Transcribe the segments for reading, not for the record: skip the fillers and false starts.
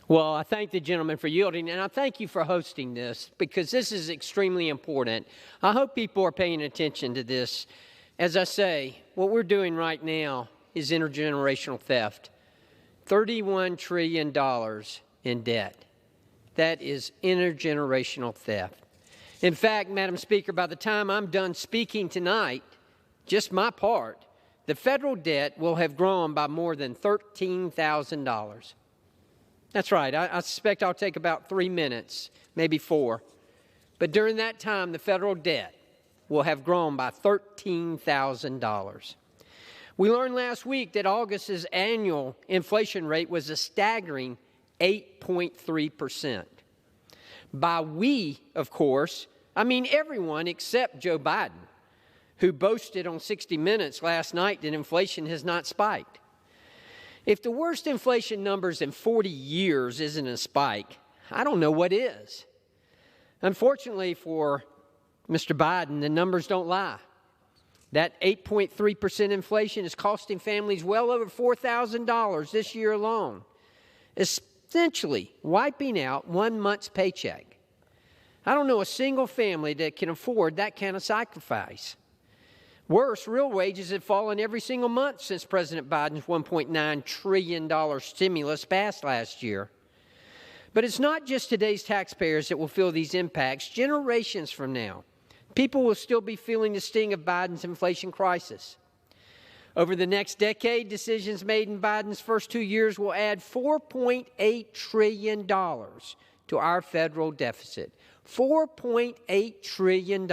Well, I thank the gentleman for yielding, and I thank you for hosting this because this is extremely important. I hope people are paying attention to this. As I say, what we're doing right now is intergenerational theft. $31 trillion in debt. That is intergenerational theft. In fact, Madam Speaker, by the time I'm done speaking tonight, just my part, the federal debt will have grown by more than $13,000. That's right. I suspect I'll take about 3 minutes, maybe 4. But during that time, the federal debt will have grown by $13,000. We learned last week that August's annual inflation rate was a staggering 8.3%. By we, of course, I mean everyone except Joe Biden, who boasted on 60 Minutes last night that inflation has not spiked. If the worst inflation numbers in 40 years isn't a spike, I don't know what is. Unfortunately for Mr. Biden, the numbers don't lie. That 8.3% inflation is costing families well over $4,000 this year alone, essentially wiping out 1 month's paycheck. I don't know a single family that can afford that kind of sacrifice. Worse, real wages have fallen every single month since President Biden's $1.9 trillion stimulus passed last year. But it's not just today's taxpayers that will feel these impacts. Generations from now, people will still be feeling the sting of Biden's inflation crisis. Over the next decade, decisions made in Biden's first 2 years will add $4.8 trillion to our federal deficit. $4.8 trillion.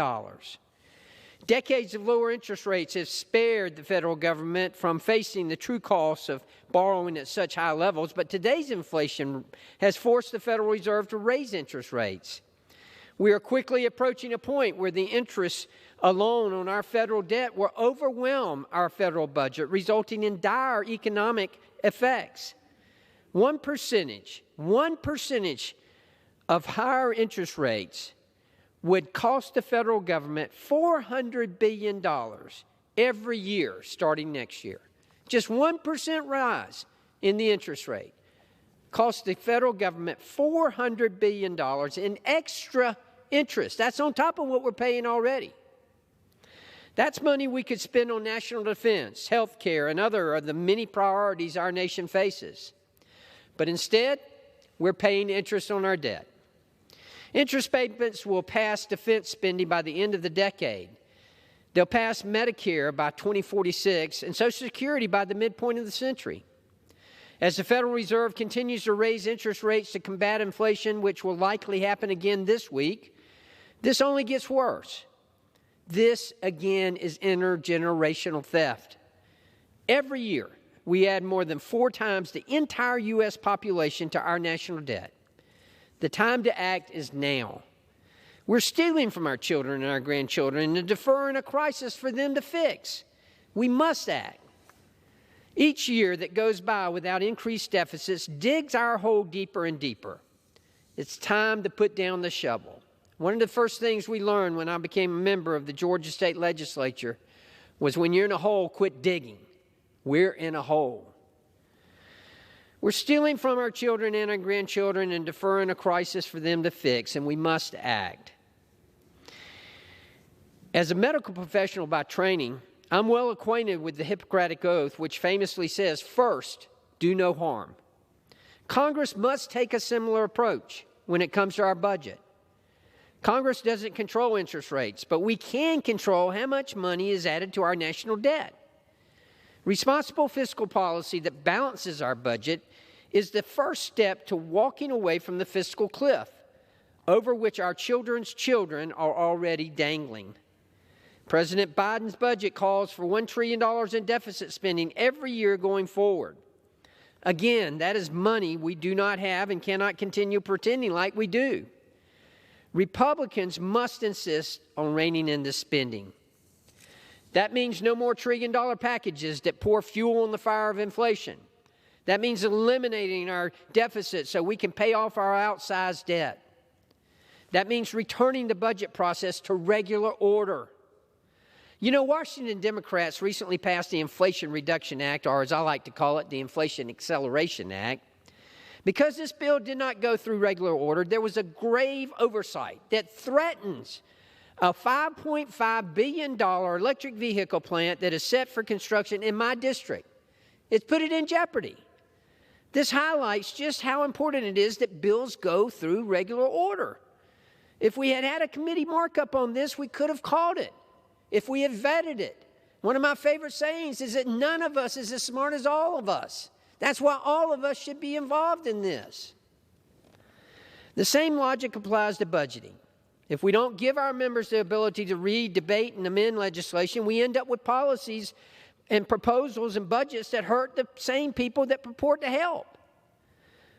Decades of lower interest rates have spared the federal government from facing the true costs of borrowing at such high levels, but today's inflation has forced the Federal Reserve to raise interest rates. We are quickly approaching a point where the interest alone on our federal debt will overwhelm our federal budget, resulting in dire economic effects. 1% of higher interest rates would cost the federal government $400 billion every year starting next year. Just 1% rise in the interest rate costs the federal government $400 billion in extra interest. That's on top of what we're paying already. That's money we could spend on national defense, health care, and other of the many priorities our nation faces. But instead, we're paying interest on our debt. Interest payments will pass defense spending by the end of the decade. They'll pass Medicare by 2046 and Social Security by the midpoint of the century. As the Federal Reserve continues to raise interest rates to combat inflation, which will likely happen again this week, this only gets worse. This, again, is intergenerational theft. Every year, we add more than 4 times the entire U.S. population to our national debt. The time to act is now. We're stealing from our children and our grandchildren and deferring a crisis for them to fix. We must act. Each year that goes by without increased deficits digs our hole deeper and deeper. It's time to put down the shovel. One of the first things we learned when I became a member of the Georgia State Legislature was when you're in a hole, quit digging. We're in a hole. We're stealing from our children and our grandchildren and deferring a crisis for them to fix, and we must act. As a medical professional by training, I'm well acquainted with the Hippocratic Oath, which famously says, first, do no harm. Congress must take a similar approach when it comes to our budget. Congress doesn't control interest rates, but we can control how much money is added to our national debt. Responsible fiscal policy that balances our budget is the first step to walking away from the fiscal cliff, over which our children's children are already dangling. President Biden's budget calls for $1 trillion in deficit spending every year going forward. Again, that is money we do not have and cannot continue pretending like we do. Republicans must insist on reining in this spending. That means no more trillion-dollar packages that pour fuel on the fire of inflation. That means eliminating our deficit so we can pay off our outsized debt. That means returning the budget process to regular order. You know, Washington Democrats recently passed the Inflation Reduction Act, or as I like to call it, the Inflation Acceleration Act. Because this bill did not go through regular order, there was a grave oversight that threatens a $5.5 billion electric vehicle plant that is set for construction in my district. It's put it in jeopardy. This highlights just how important it is that bills go through regular order. If we had had a committee markup on this, we could have called it. If we had vetted it. One of my favorite sayings is that none of us is as smart as all of us. That's why all of us should be involved in this. The same logic applies to budgeting. If we don't give our members the ability to read, debate, and amend legislation, we end up with policies and proposals and budgets that hurt the same people that purport to help.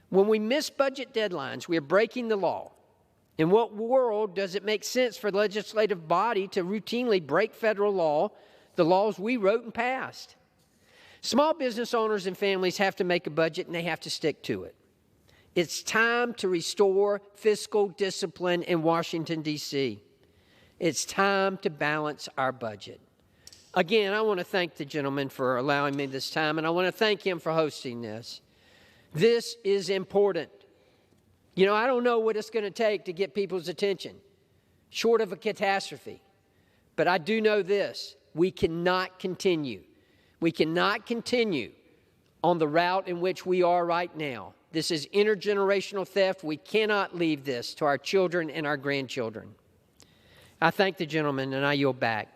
When we miss budget deadlines, we are breaking the law. In what world does it make sense for the legislative body to routinely break federal law, the laws we wrote and passed? Small business owners and families have to make a budget, and they have to stick to it. It's time to restore fiscal discipline in Washington, D.C. It's time to balance our budget. Again, I want to thank the gentleman for allowing me this time, and I want to thank him for hosting this. This is important. You know, I don't know what it's going to take to get people's attention, short of a catastrophe. But I do know this: we cannot continue. We cannot continue on the route in which we are right now. This is intergenerational theft. We cannot leave this to our children and our grandchildren. I thank the gentleman, and I yield back.